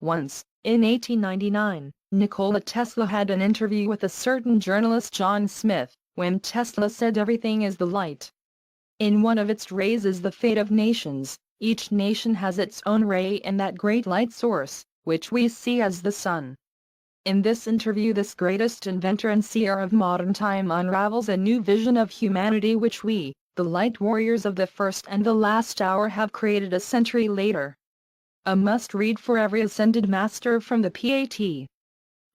Once, in 1899, Nikola Tesla had an interview with a certain journalist John Smith, when Tesla said everything is the light. In one of its rays is the fate of nations. Each nation has its own ray and that great light source, which we see as the sun. In this interview this greatest inventor and seer of modern time unravels a new vision of humanity which we, the light warriors of the first and the last hour, have created a century later. A must-read for every ascended master from the PAT.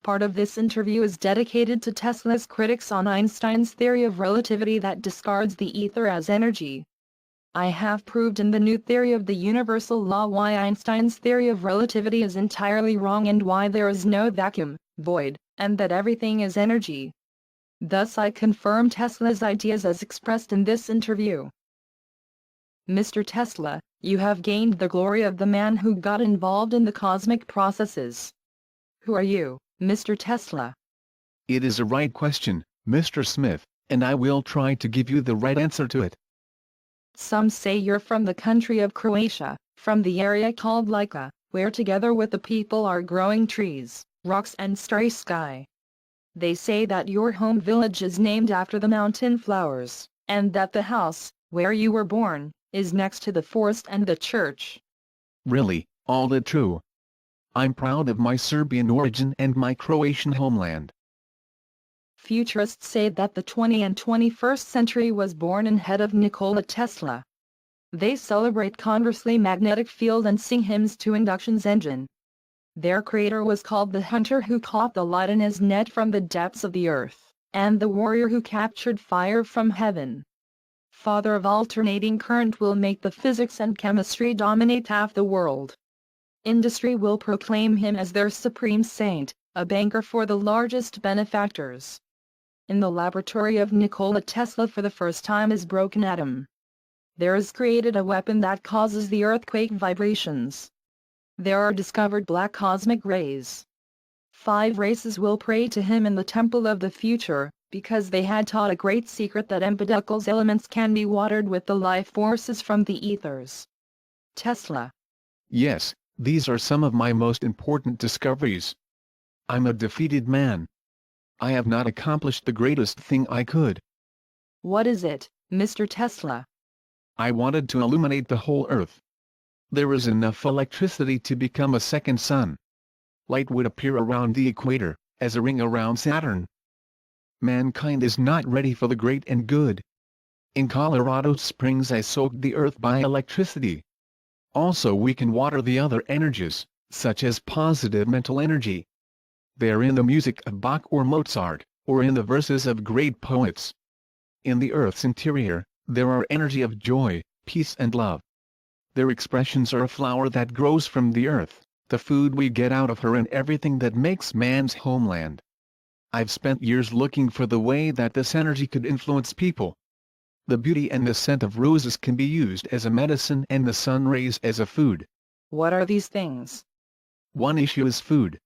Part of this interview is dedicated to Tesla's critics on Einstein's theory of relativity that discards the ether as energy. I have proved in the new theory of the universal law why Einstein's theory of relativity is entirely wrong and why there is no vacuum, void, and that everything is energy. Thus I confirm Tesla's ideas as expressed in this interview. Mr. Tesla, you have gained the glory of the man who got involved in the cosmic processes. Who are you, Mr. Tesla? It is a right question, Mr. Smith, and I will try to give you the right answer to it. Some say you're from the country of Croatia, from the area called Lika, where together with the people are growing trees, rocks and starry sky. They say that your home village is named after the mountain flowers, and that the house, where you were born, is next to the forest and the church. Really, all that true. I'm proud of my Serbian origin and my Croatian homeland. Futurists say that the 20th and 21st century was born in head of Nikola Tesla. They celebrate conversely magnetic field and sing hymns to induction's engine. Their creator was called the hunter who caught the light in his net from the depths of the earth, and the warrior who captured fire from heaven. Father of alternating current will make the physics and chemistry dominate half the world. Industry will proclaim him as their supreme saint, a banker for the largest benefactors. In the laboratory of Nikola Tesla for the first time is broken atom. There is created a weapon that causes the earthquake vibrations. There are discovered black cosmic rays. 5 races will pray to him in the temple of the future, because they had taught a great secret that empedocles elements can be watered with the life forces from the ethers. Tesla. Yes, these are some of my most important discoveries. I'm a defeated man. I have not accomplished the greatest thing I could. What is it, Mr. Tesla? I wanted to illuminate the whole earth. There is enough electricity to become a second sun. Light would appear around the equator, as a ring around Saturn. Mankind is not ready for the great and good. In Colorado Springs I soaked the earth by electricity. Also we can water the other energies, such as positive mental energy. They're in the music of Bach or Mozart, or in the verses of great poets. In the earth's interior, there are energy of joy, peace and love. Their expressions are a flower that grows from the earth, the food we get out of her and everything that makes man's homeland. I've spent years looking for the way that this energy could influence people. The beauty and the scent of roses can be used as a medicine and the sun rays as a food. What are these things? One issue is food.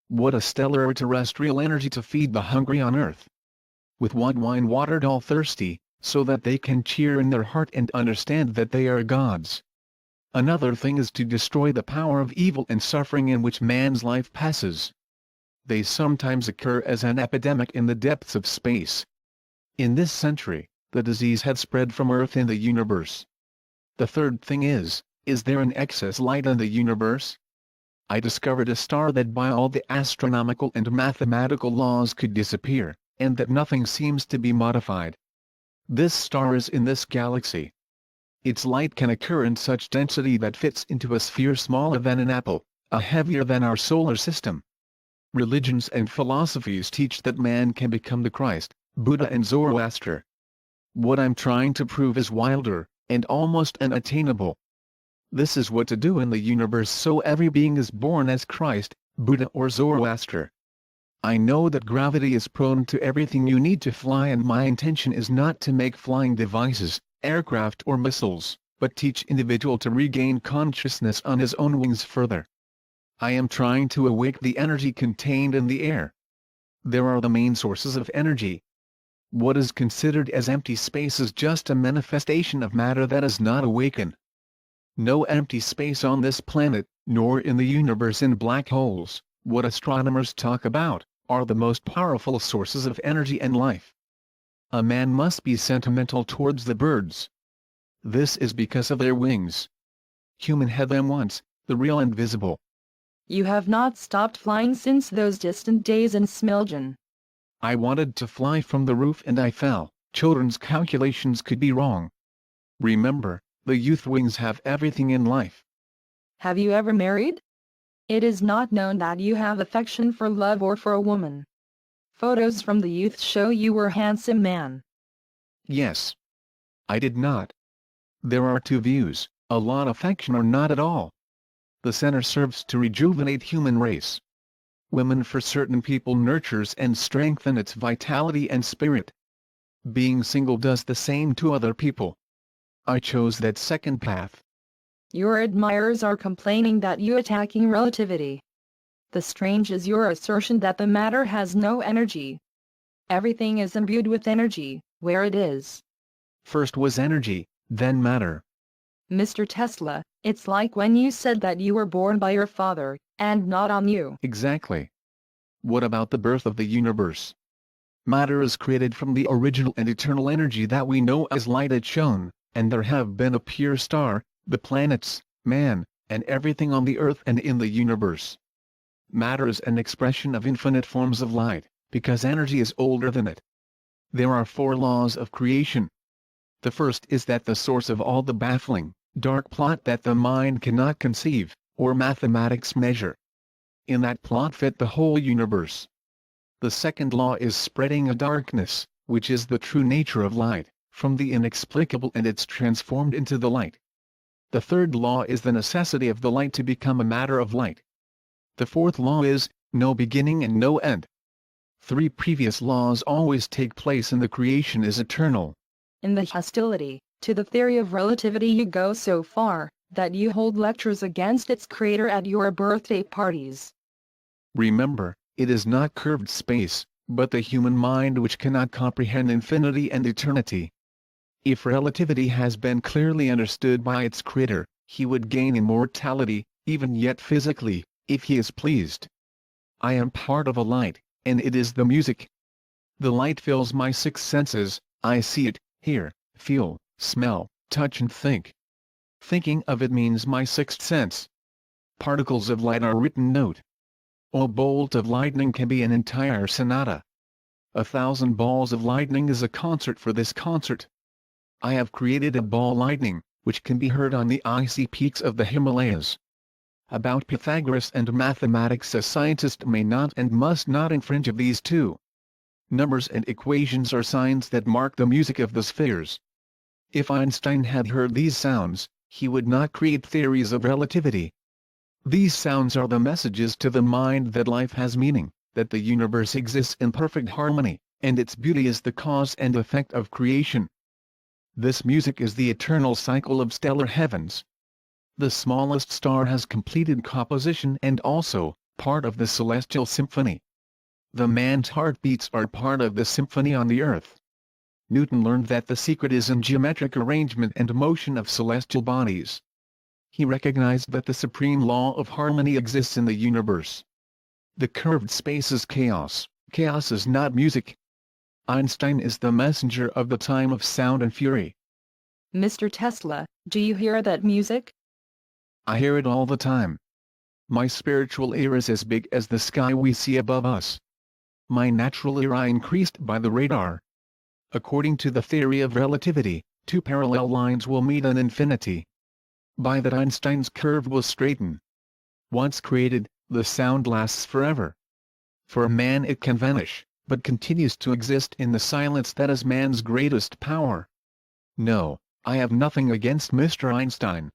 What a stellar terrestrial energy to feed the hungry on earth. With what wine watered all thirsty, so that they can cheer in their heart and understand that they are gods. Another thing is to destroy the power of evil and suffering in which man's life passes. They sometimes occur as an epidemic in the depths of space. In this century, the disease had spread from Earth in the universe. The third thing is there an excess light in the universe? I discovered a star that by all the astronomical and mathematical laws could disappear, and that nothing seems to be modified. This star is in this galaxy. Its light can occur in such density that fits into a sphere smaller than an apple, heavier than our solar system. Religions and philosophies teach that man can become the Christ, Buddha and Zoroaster. What I'm trying to prove is wilder, and almost unattainable. This is what to do in the universe so every being is born as Christ, Buddha or Zoroaster. I know that gravity is prone to everything you need to fly, and my intention is not to make flying devices, aircraft or missiles, but teach individual to regain consciousness on his own wings further. I am trying to awake the energy contained in the air. There are the main sources of energy. What is considered as empty space is just a manifestation of matter that is not awakened. No empty space on this planet, nor in the universe in black holes. What astronomers talk about are the most powerful sources of energy and life. A man must be sentimental towards the birds. This is because of their wings. Human had them once, the real and visible. You have not stopped flying since those distant days in Smiljan. I wanted to fly from the roof and I fell. Children's calculations could be wrong. Remember, the youth wings have everything in life. Have you ever married? It is not known that you have affection for love or for a woman. Photos from the youth show you were a handsome man. Yes. I did not. There are two views, a lot of affection or not at all. The center serves to rejuvenate human race. Women for certain people nurtures and strengthen its vitality and spirit. Being single does the same to other people. I chose that second path. Your admirers are complaining that you attacking relativity. The strange is your assertion that the matter has no energy. Everything is imbued with energy, where it is. First was energy, then matter. Mr. Tesla, it's like when you said that you were born by your father, and not on you. Exactly. What about the birth of the universe? Matter is created from the original and eternal energy that we know as light had shown, and there have been a pure star, the planets, man, and everything on the earth and in the universe. Matter is an expression of infinite forms of light, because energy is older than it. There are 4 laws of creation. The first is that the source of all the baffling, dark plot that the mind cannot conceive, or mathematics measure. In that plot fit the whole universe. The second law is spreading a darkness, which is the true nature of light, from the inexplicable and it's transformed into the light. The third law is the necessity of the light to become a matter of light. The fourth law is, no beginning and no end. 3 previous laws always take place and the creation is eternal. In the hostility to the theory of relativity you go so far, that you hold lectures against its creator at your birthday parties. Remember, it is not curved space, but the human mind which cannot comprehend infinity and eternity. If relativity has been clearly understood by its creator, he would gain immortality, even yet physically, if he is pleased. I am part of a light, and it is the music. The light fills my 6 senses, I see it, hear, feel, smell, touch and think. Thinking of it means my 6th sense. Particles of light are written note. A bolt of lightning can be an entire sonata. 1,000 balls of lightning is a concert for this concert. I have created a ball lightning, which can be heard on the icy peaks of the Himalayas. About Pythagoras and mathematics, a scientist may not and must not infringe of these 2. Numbers and equations are signs that mark the music of the spheres. If Einstein had heard these sounds, he would not create theories of relativity. These sounds are the messages to the mind that life has meaning, that the universe exists in perfect harmony, and its beauty is the cause and effect of creation. This music is the eternal cycle of stellar heavens. The smallest star has completed composition and also, part of the celestial symphony. The man's heartbeats are part of the symphony on the earth. Newton learned that the secret is in geometric arrangement and motion of celestial bodies. He recognized that the supreme law of harmony exists in the universe. The curved space is chaos, chaos is not music. Einstein is the messenger of the time of sound and fury. Mr. Tesla, do you hear that music? I hear it all the time. My spiritual ear is as big as the sky we see above us. My natural ear eye increased by the radar. According to the theory of relativity, 2 parallel lines will meet in infinity. By that Einstein's curve will straighten. Once created, the sound lasts forever. For a man it can vanish, but continues to exist in the silence that is man's greatest power. No, I have nothing against Mr. Einstein.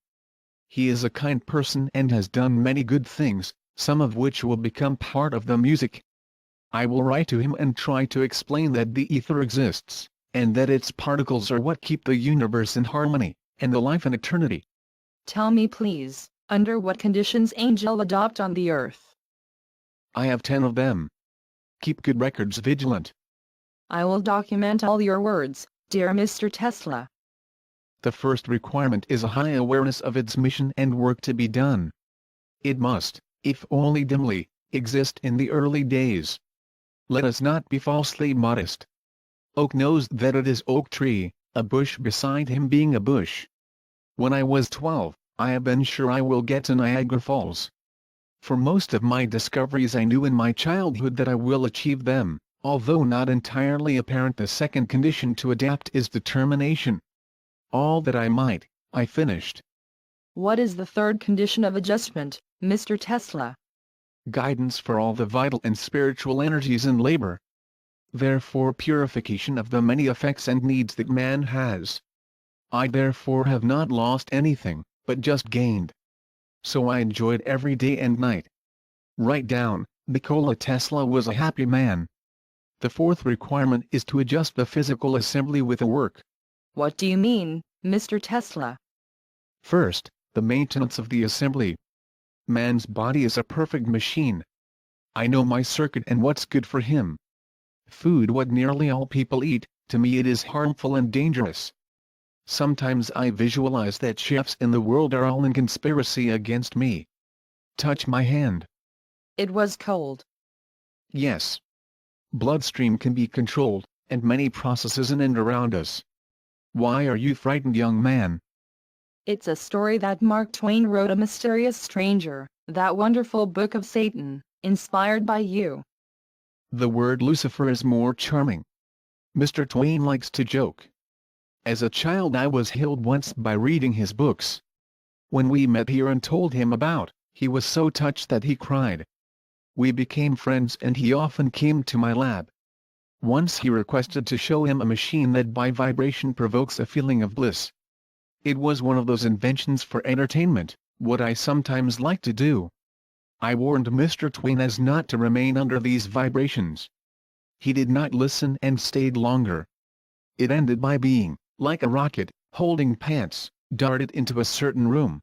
He is a kind person and has done many good things, some of which will become part of the music. I will write to him and try to explain that the ether exists, and that its particles are what keep the universe in harmony, and the life in eternity. Tell me please, under what conditions angel adopt on the earth? I have 10 of them. Keep good records vigilant. I will document all your words, dear Mr. Tesla. The first requirement is a high awareness of its mission and work to be done. It must, if only dimly, exist in the early days. Let us not be falsely modest. Oak knows that it is oak tree, a bush beside him being a bush. When I was 12, I have been sure I will get to Niagara Falls. For most of my discoveries I knew in my childhood that I will achieve them, although not entirely apparent. The second condition to adapt is determination. All that I might, I finished. What is the third condition of adjustment, Mr. Tesla? Guidance for all the vital and spiritual energies in labor. Therefore purification of the many effects and needs that man has. I therefore have not lost anything, but just gained. So I enjoyed every day and night. Write down, Nikola Tesla was a happy man. The fourth requirement is to adjust the physical assembly with the work. What do you mean, Mr. Tesla? First, the maintenance of the assembly. Man's body is a perfect machine. I know my circuit and what's good for him. Food, what nearly all people eat, to me it is harmful and dangerous. Sometimes I visualize that chefs in the world are all in conspiracy against me. Touch my hand. It was cold. Yes. Bloodstream can be controlled, and many processes in and around us. Why are you frightened, young man? It's a story that Mark Twain wrote, A Mysterious Stranger, that wonderful book of Satan, inspired by you. The word Lucifer is more charming. Mr. Twain likes to joke. As a child I was healed once by reading his books. When we met here and told him about, he was so touched that he cried. We became friends and he often came to my lab. Once he requested to show him a machine that by vibration provokes a feeling of bliss. It was one of those inventions for entertainment, what I sometimes like to do. I warned Mr. Twain as not to remain under these vibrations. He did not listen and stayed longer. It ended by being, like a rocket, holding pants, darted into a certain room.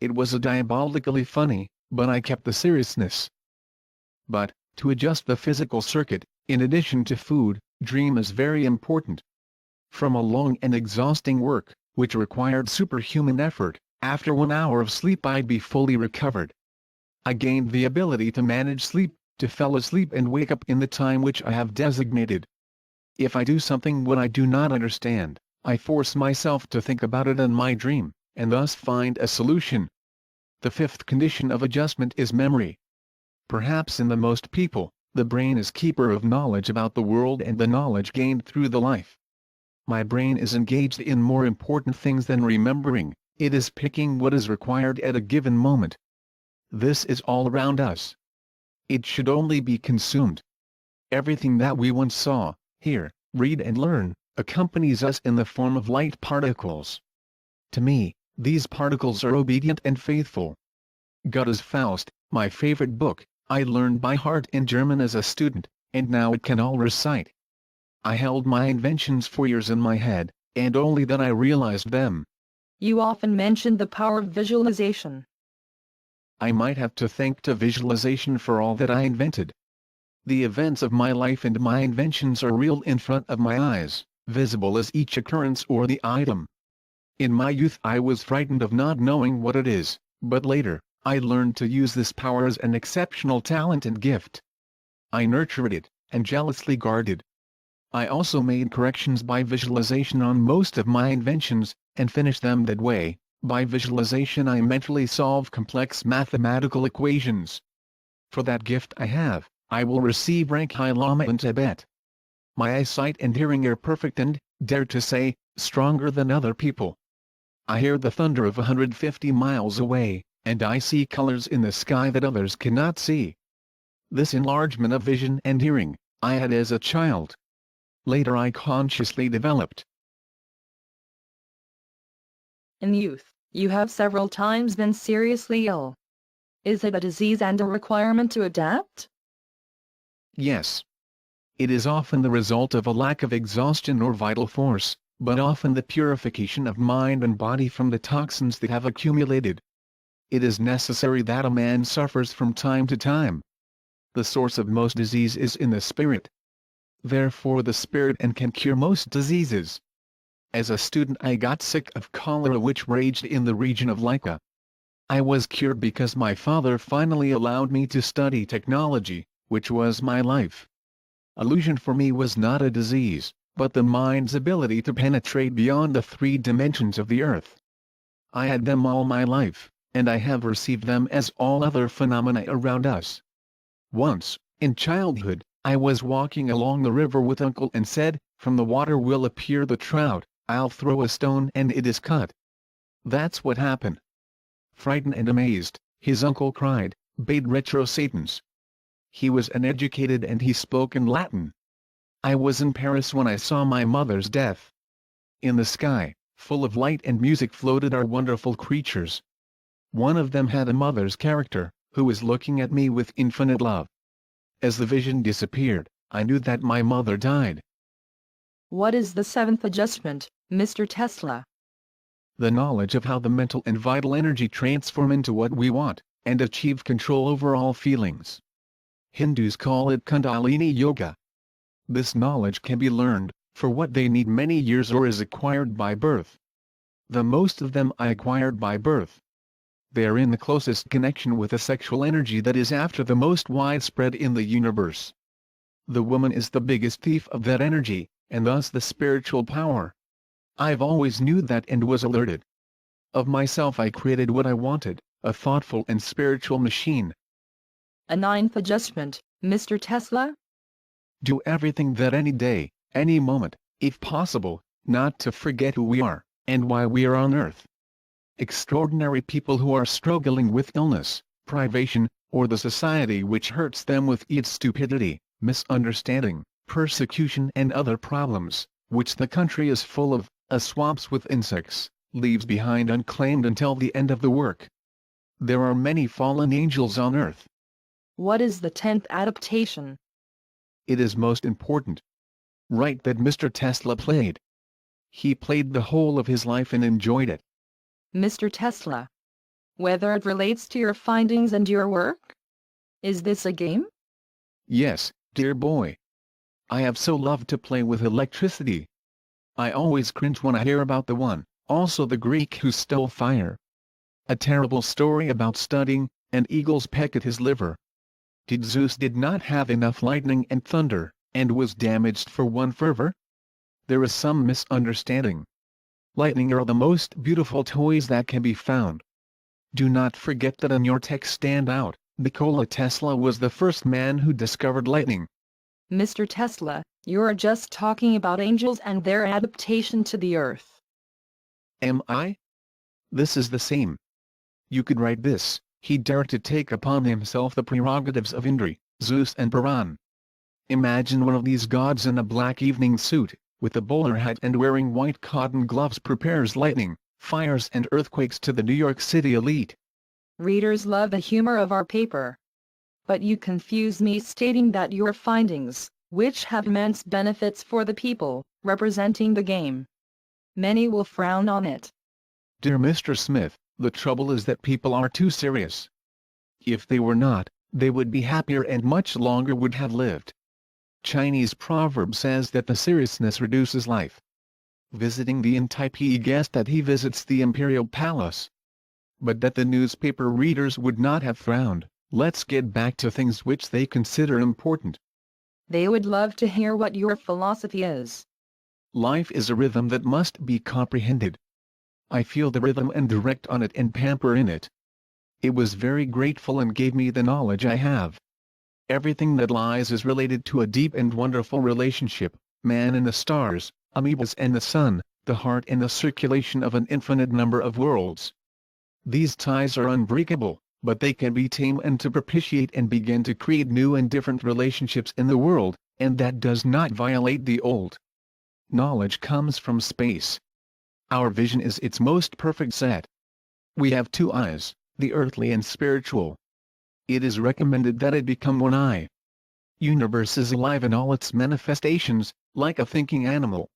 It was a diabolically funny, but I kept the seriousness. But, to adjust the physical circuit, in addition to food, dream is very important. From a long and exhausting work, which required superhuman effort, after 1 hour of sleep I'd be fully recovered. I gained the ability to manage sleep, to fall asleep and wake up in the time which I have designated. If I do something what I do not understand, I force myself to think about it in my dream, and thus find a solution. The fifth condition of adjustment is memory. Perhaps in the most people, the brain is keeper of knowledge about the world and the knowledge gained through the life. My brain is engaged in more important things than remembering, it is picking what is required at a given moment. This is all around us. It should only be consumed. Everything that we once saw, hear, read and learn, accompanies us in the form of light particles. To me, these particles are obedient and faithful. Goethe's Faust, my favorite book, I learned by heart in German as a student, and now it can all recite. I held my inventions for years in my head, and only then I realized them. You often mentioned the power of visualization. I might have to thank to visualization for all that I invented. The events of my life and my inventions are real in front of my eyes, visible as each occurrence or the item. In my youth I was frightened of not knowing what it is, but later, I learned to use this power as an exceptional talent and gift. I nurtured it, and jealously guarded. I also made corrections by visualization on most of my inventions, and finished them that way. By visualization I mentally solve complex mathematical equations. For that gift I have, I will receive rank High Lama in Tibet. My eyesight and hearing are perfect and, dare to say, stronger than other people. I hear the thunder of 150 miles away, and I see colors in the sky that others cannot see. This enlargement of vision and hearing, I had as a child. Later I consciously developed. In youth, you have several times been seriously ill. Is it a disease and a requirement to adapt? Yes. It is often the result of a lack of exhaustion or vital force, but often the purification of mind and body from the toxins that have accumulated. It is necessary that a man suffers from time to time. The source of most disease is in the spirit. Therefore the spirit can cure most diseases. As a student I got sick of cholera which raged in the region of Lyca. I was cured because my father finally allowed me to study technology, which was my life. Illusion for me was not a disease, but the mind's ability to penetrate beyond the 3 dimensions of the earth. I had them all my life, and I have received them as all other phenomena around us. Once, in childhood, I was walking along the river with uncle and said, "From the water will appear the trout, I'll throw a stone and it is cut." That's what happened. Frightened and amazed, his uncle cried, "Bade retro Satans." He was uneducated and he spoke in Latin. I was in Paris when I saw my mother's death. In the sky, full of light and music, floated our wonderful creatures. One of them had a mother's character, who was looking at me with infinite love. As the vision disappeared, I knew that my mother died. What is the seventh adjustment, Mr. Tesla? The knowledge of how the mental and vital energy transform into what we want, and achieve control over all feelings. Hindus call it Kundalini Yoga. This knowledge can be learned, for what they need many years, or is acquired by birth. The most of them I acquired by birth. They are in the closest connection with the sexual energy that is after the most widespread in the universe. The woman is the biggest thief of that energy, and thus the spiritual power. I've always knew that and was alerted. Of myself I created what I wanted, a thoughtful and spiritual machine. A ninth adjustment, Mr. Tesla? Do everything that any day, any moment, if possible, not to forget who we are, and why we are on earth. Extraordinary people who are struggling with illness, privation, or the society which hurts them with its stupidity, misunderstanding, persecution and other problems, which the country is full of, swamps with insects, leaves behind unclaimed until the end of the work. There are many fallen angels on earth. What is the 10th adaptation? It is most important. Right, that Mr. Tesla played. He played the whole of his life and enjoyed it. Mr. Tesla. Whether it relates to your findings and your work? Is this a game? Yes, dear boy. I have so loved to play with electricity. I always cringe when I hear about the one, also the Greek who stole fire. A terrible story about studying, and eagles peck at his liver. Zeus did not have enough lightning and thunder, and was damaged for one fervor? There is some misunderstanding. Lightning are the most beautiful toys that can be found. Do not forget that on your text stand out, Nikola Tesla was the first man who discovered lightning. Mr. Tesla, you're just talking about angels and their adaptation to the earth. Am I? This is the same. You could write this: he dared to take upon himself the prerogatives of Indra, Zeus and Paran. Imagine one of these gods in a black evening suit, with a bowler hat and wearing white cotton gloves, prepares lightning, fires and earthquakes to the New York City elite. Readers love the humor of our paper. But you confuse me stating that your findings, which have immense benefits for the people, representing the game. Many will frown on it. Dear Mr. Smith, the trouble is that people are too serious. If they were not, they would be happier and much longer would have lived. Chinese proverb says that the seriousness reduces life. Visiting the N-type, he guessed that he visits the imperial palace. But that the newspaper readers would not have frowned. Let's get back to things which they consider important. They would love to hear what your philosophy is. Life is a rhythm that must be comprehended. I feel the rhythm and direct on it and pamper in it. It was very grateful and gave me the knowledge I have. Everything that lies is related to a deep and wonderful relationship, man and the stars, amoebas and the sun, the heart and the circulation of an infinite number of worlds. These ties are unbreakable, but they can be tamed and to propitiate and begin to create new and different relationships in the world, and that does not violate the old. Knowledge comes from space. Our vision is its most perfect set. We have 2 eyes, the earthly and spiritual. It is recommended that it become one eye. Universe is alive in all its manifestations, like a thinking animal.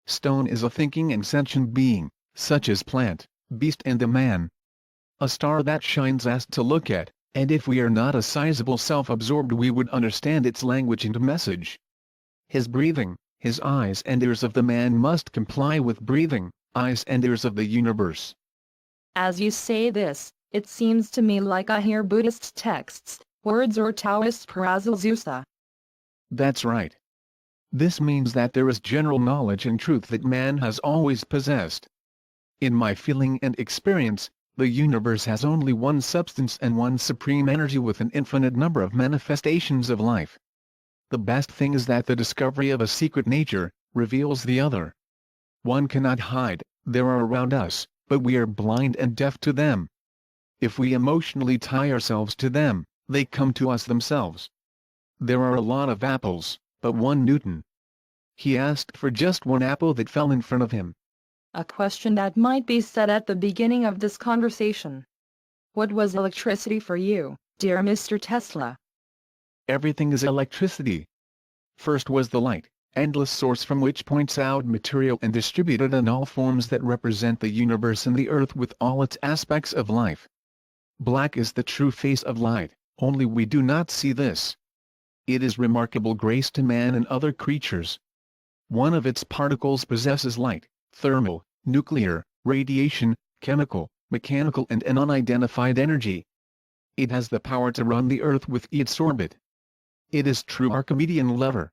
Stone is a thinking and sentient being, such as plant, beast and the man. A star that shines asked to look at, and if we are not a sizable self-absorbed we would understand its language and message. His breathing, his eyes and ears of the man must comply with breathing, eyes and ears of the universe. As you say this, It seems to me like I hear Buddhist texts, words or Taoist Paracelsusa. That's right. This means that there is general knowledge and truth that man has always possessed. In my feeling and experience, the universe has only one substance and one supreme energy with an infinite number of manifestations of life. The best thing is that the discovery of a secret nature reveals the other. One cannot hide, they are around us, but we are blind and deaf to them. If we emotionally tie ourselves to them, they come to us themselves. There are a lot of apples, but one Newton. He asked for just one apple that fell in front of him. A question that might be said at the beginning of this conversation. What was electricity for you, dear Mr. Tesla? Everything is electricity. First was the light, endless source from which points out material and distributed in all forms that represent the universe and the earth with all its aspects of life. Black is the true face of light, only we do not see this. It is remarkable grace to man and other creatures. One of its particles possesses light, thermal, nuclear, radiation, chemical, mechanical and an unidentified energy. It has the power to run the earth with its orbit. It is true Archimedean lever.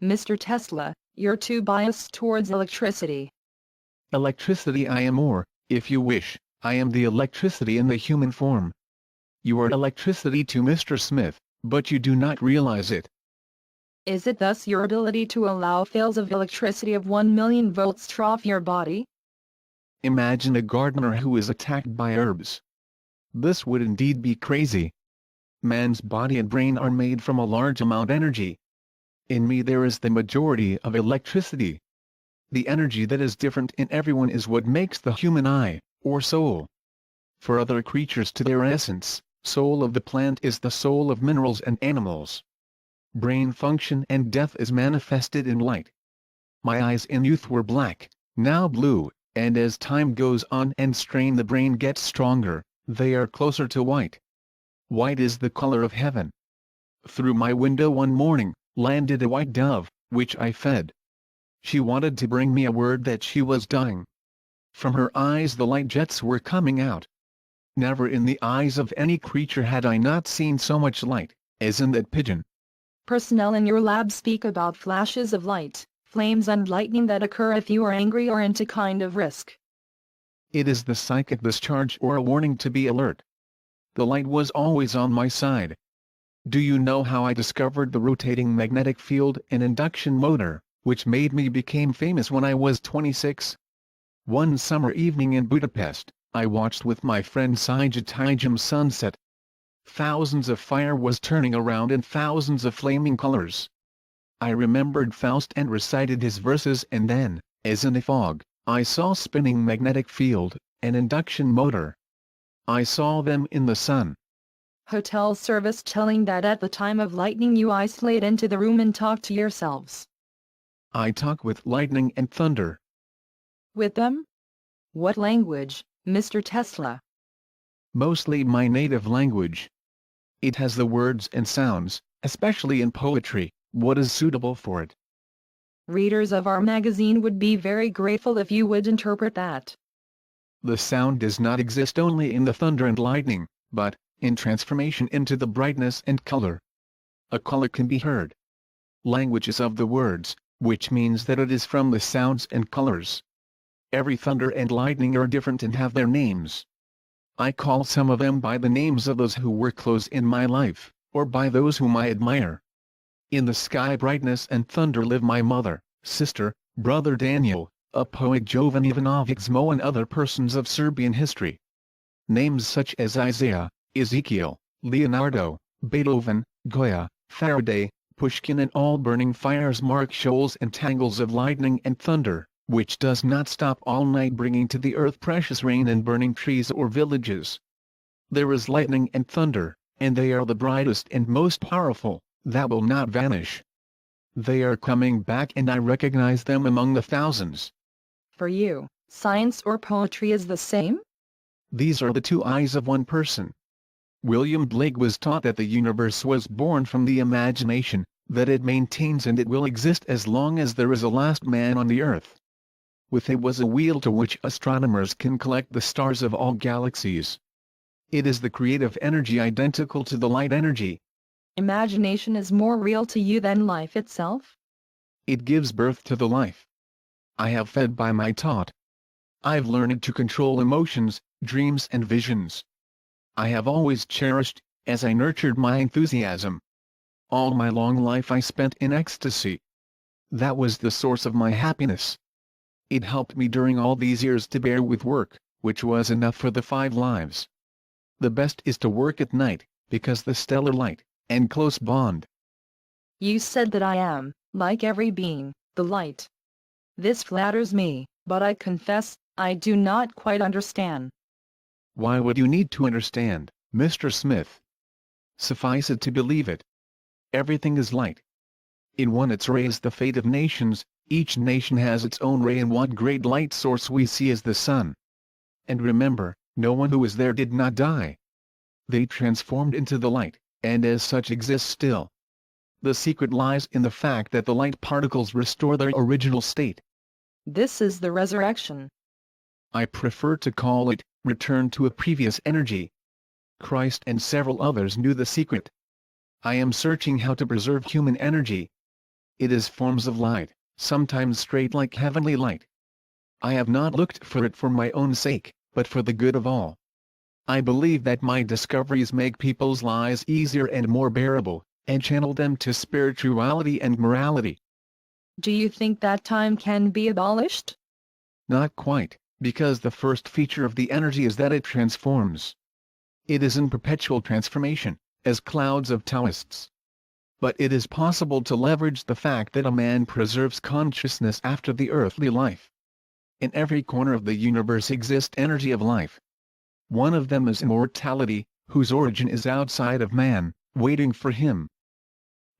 Mr. Tesla, you're too biased towards electricity. Electricity I am, or, if you wish, I am the electricity in the human form. You are electricity to Mr. Smith, but you do not realize it. Is it thus your ability to allow fields of electricity of 1 million volts trough your body? Imagine a gardener who is attacked by herbs. This would indeed be crazy. Man's body and brain are made from a large amount of energy. In me there is the majority of electricity. The energy that is different in everyone is what makes the human eye, or soul. For other creatures to their essence, soul of the plant is the soul of minerals and animals. Brain function and death is manifested in light. My eyes in youth were black, now blue, and as time goes on and strain the brain gets stronger, they are closer to white. White is the color of heaven. Through my window one morning, landed a white dove, which I fed. She wanted to bring me a word that she was dying. From her eyes the light jets were coming out. Never in the eyes of any creature had I not seen so much light, as in that pigeon. Personnel in your lab speak about flashes of light, flames and lightning that occur if you are angry or into kind of risk. It is the psychic discharge or a warning to be alert. The light was always on my side. Do you know how I discovered the rotating magnetic field and induction motor, which made me become famous when I was 26? One summer evening in Budapest, I watched with my friend Sagittarium sunset. Thousands of fire was turning around in thousands of flaming colors. I remembered Faust and recited his verses, and then, as in a fog, I saw spinning magnetic field, and induction motor. I saw them in the sun. Hotel service telling that at the time of lightning you isolate into the room and talk to yourselves. I talk with lightning and thunder. With them? What language, Mr. Tesla? Mostly my native language. It has the words and sounds, especially in poetry, what is suitable for it. Readers of our magazine would be very grateful if you would interpret that. The sound does not exist only in the thunder and lightning, but, in transformation into the brightness and color. A color can be heard. Language is of the words, which means that it is from the sounds and colors. Every thunder and lightning are different and have their names. I call some of them by the names of those who were close in my life, or by those whom I admire. In the sky brightness and thunder live my mother, sister, brother Daniel, a poet Jovan Ivanović Mo and other persons of Serbian history. Names such as Isaiah, Ezekiel, Leonardo, Beethoven, Goya, Faraday, Pushkin and all burning fires mark shoals and tangles of lightning and thunder, which does not stop all night bringing to the earth precious rain and burning trees or villages. There is lightning and thunder, and they are the brightest and most powerful, that will not vanish. They are coming back and I recognize them among the thousands. For you, science or poetry is the same? These are the two eyes of one person. William Blake was taught that the universe was born from the imagination, that it maintains and it will exist as long as there is a last man on the earth. With it was a wheel to which astronomers can collect the stars of all galaxies. It is the creative energy identical to the light energy. Imagination is more real to you than life itself? It gives birth to the life. I have fed by my taught. I've learned to control emotions, dreams and visions. I have always cherished, as I nurtured my enthusiasm. All my long life I spent in ecstasy. That was the source of my happiness. It helped me during all these years to bear with work, which was enough for the 5 lives. The best is to work at night, because the stellar light, and close bond. You said that I am, like every being, the light. This flatters me, but I confess, I do not quite understand. Why would you need to understand, Mr. Smith? Suffice it to believe it. Everything is light. In one its ray is the fate of nations, each nation has its own ray, and one great light source we see as the sun. And remember, no one who was there did not die. They transformed into the light, and as such exist still. The secret lies in the fact that the light particles restore their original state. This is the resurrection. I prefer to call it, return to a previous energy. Christ and several others knew the secret. I am searching how to preserve human energy. It is forms of light, sometimes straight like heavenly light. I have not looked for it for my own sake, but for the good of all. I believe that my discoveries make people's lives easier and more bearable, and channel them to spirituality and morality. Do you think that time can be abolished? Not quite, because the first feature of the energy is that it transforms. It is in perpetual transformation, as clouds of Taoists. But it is possible to leverage the fact that a man preserves consciousness after the earthly life. In every corner of the universe exists energy of life. One of them is immortality, whose origin is outside of man, waiting for him.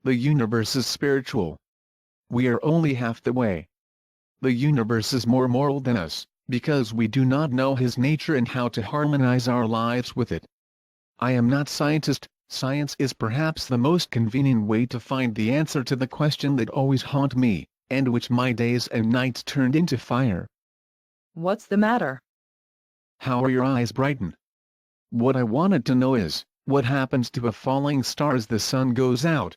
The universe is spiritual. We are only half the way. The universe is more moral than us, because we do not know his nature and how to harmonize our lives with it. I am not scientist. Science is perhaps the most convenient way to find the answer to the question that always haunt me, and which my days and nights turned into fire. What's the matter? How are your eyes brightened? What I wanted to know is, what happens to a falling star as the sun goes out?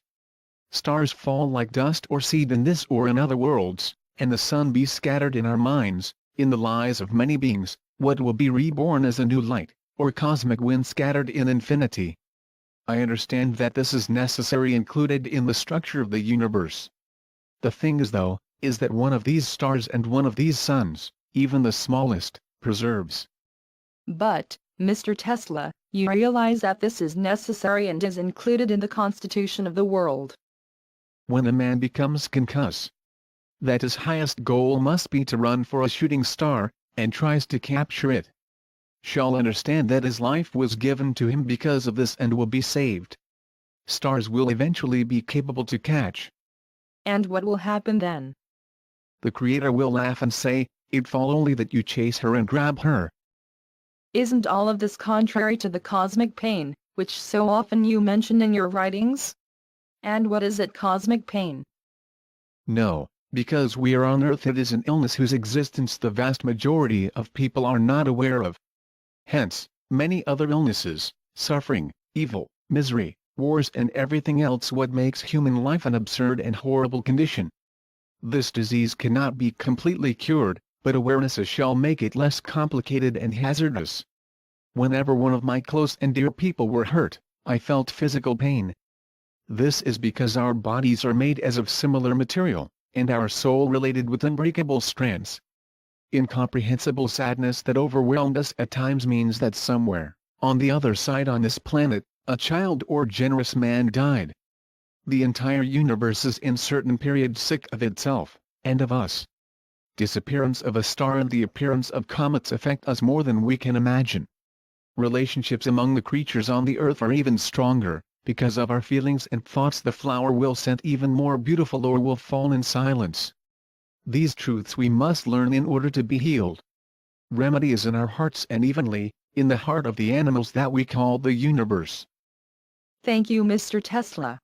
Stars fall like dust or seed in this or in other worlds, and the sun be scattered in our minds, in the lives of many beings, what will be reborn as a new light, or cosmic wind scattered in infinity. I understand that this is necessary included in the structure of the universe. The thing is though, is that one of these stars and one of these suns, even the smallest, preserves. But, Mr. Tesla, you realize that this is necessary and is included in the constitution of the world. When a man becomes concussed, that his highest goal must be to run for a shooting star, and tries to capture it, shall understand that his life was given to him because of this and will be saved. Stars will eventually be capable to catch. And what will happen then? The Creator will laugh and say, "It fall only that you chase her and grab her." Isn't all of this contrary to the cosmic pain, which so often you mention in your writings? And what is it, cosmic pain? No, because we are on earth, it is an illness whose existence the vast majority of people are not aware of. Hence, many other illnesses, suffering, evil, misery, wars and everything else what makes human life an absurd and horrible condition. This disease cannot be completely cured, but awareness shall make it less complicated and hazardous. Whenever one of my close and dear people were hurt, I felt physical pain. This is because our bodies are made as of similar material, and our soul related with unbreakable strands. Incomprehensible sadness that overwhelmed us at times means that somewhere, on the other side on this planet, a child or generous man died. The entire universe is in certain period sick of itself, and of us. Disappearance of a star and the appearance of comets affect us more than we can imagine. Relationships among the creatures on the earth are even stronger, because of our feelings and thoughts. The flower will scent even more beautiful or will fall in silence. These truths we must learn in order to be healed. Remedy is in our hearts and evenly, in the heart of the animals that we call the universe. Thank you, Mr. Tesla.